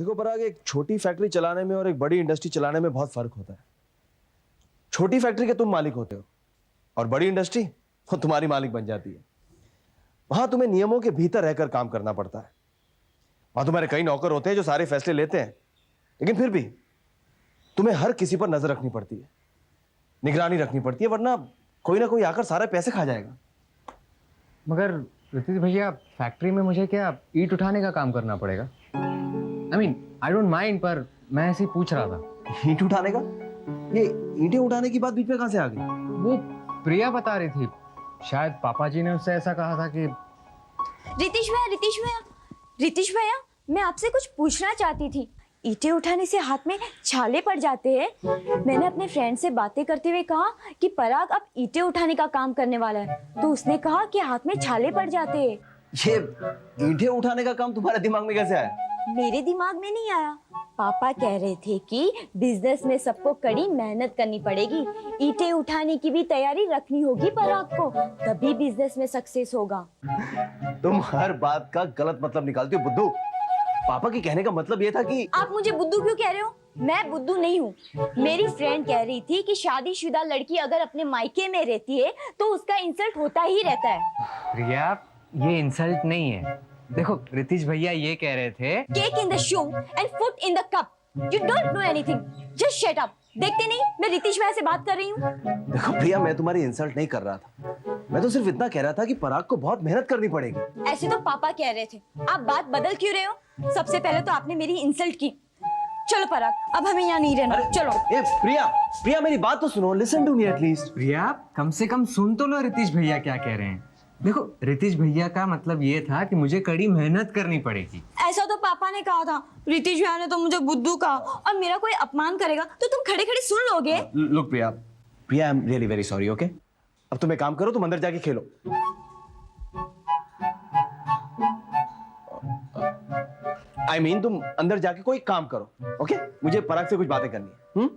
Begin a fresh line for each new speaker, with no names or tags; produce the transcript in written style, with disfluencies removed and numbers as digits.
देखो पराग, एक छोटी फैक्ट्री चलाने में और एक बड़ी इंडस्ट्री चलाने में बहुत फर्क होता है। छोटी फैक्ट्री के तुम मालिक होते हो और बड़ी इंडस्ट्री वो तुम्हारी मालिक बन जाती है। वहां तुम्हें नियमों के भीतर रहकर काम करना पड़ता है। वहां तुम्हारे कई नौकर होते हैं जो सारे फैसले लेते हैं, लेकिन फिर भी तुम्हें हर किसी पर नजर रखनी पड़ती है, निगरानी रखनी पड़ती है, वरना कोई ना कोई आकर सारे पैसे खा जाएगा।
मगर रितेश भैया, फैक्ट्री में मुझे क्या ईंट उठाने का काम करना पड़ेगा? आई डोंट माइंड, पर मैं ऐसे ही पूछ रहा था।
ईंट उठाने का? ये ईंटें उठाने की बात बीच में कहां से आ गई?
वो प्रिया बता रही थी, शायद पापा जी ने उससे ऐसा कहा था कि
रितेश भैया, मैं आपसे कुछ पूछना चाहती थी। ईंटें उठाने से हाथ में छाले पड़ जाते हैं। मैंने अपने फ्रेंड से बातें करते हुए कहा कि पराग अब ईंटें उठाने का काम करने वाला है, तो उसने कहा कि हाथ में छाले पड़ जाते हैं।
ये ईंटें उठाने का काम तुम्हारे दिमाग में कैसे आया?
मेरे दिमाग में नहीं आया, पापा कह रहे थे कि बिजनेस में सबको कड़ी मेहनत करनी पड़ेगी, ईंटें उठाने की भी तैयारी रखनी होगी पराग को, तभी बिजनेस में सक्सेस होगा।
तुम हर बात का गलत मतलब निकालती हो बुद्धू। पापा के कहने का मतलब ये था कि
आप मुझे बुद्धू क्यों कह रहे हो? मैं बुद्धू नहीं हूँ। मेरी फ्रेंड कह रही थी कि शादीशुदा लड़की अगर अपने मायके में रहती है तो उसका इंसल्ट होता ही रहता है।
प्रिया, ये इंसल्ट नहीं है। देखो, रितेश भैया ये कह रहे थे,
cake in the shoe and foot in the cup. You don't know anything, just shut up. देखते नहीं मैं रितेश भैया से बात कर रही हूँ।
देखो प्रिया, मैं तुम्हारी इंसल्ट नहीं कर रहा था, मैं तो सिर्फ इतना कह रहा था कि पराग को बहुत मेहनत करनी पड़ेगी।
ऐसे तो पापा कह रहे थे, आप बात बदल क्यों रहे हो? सबसे पहले तो आपने मेरी इंसल्ट की। चलो पराग, अब हमें यहाँ नहीं रहना, चलो।
ए प्रिया, प्रिया मेरी बात तो सुनो, लिसन टू मी एटलीस्ट।
प्रिया कम से कम सुन तो लो रितेश भैया क्या कह रहे हैं। देखो, रितेश भैया का मतलब ये था कि मुझे कड़ी मेहनत करनी पड़ेगी।
ऐसा तो पापा ने कहा था, रितेश भैया ने तो मुझे बुद्धू कहा, और मेरा कोई अपमान करेगा तो तुम खड़े खड़े सुन लोगे।
Look Priya, Priya I am really very sorry, okay? अब तुम एक काम करो, तुम अंदर जाके खेलो। I mean, तुम अंदर जाके कोई काम करो, ओके? मुझे पराग से कुछ बातें करनी है।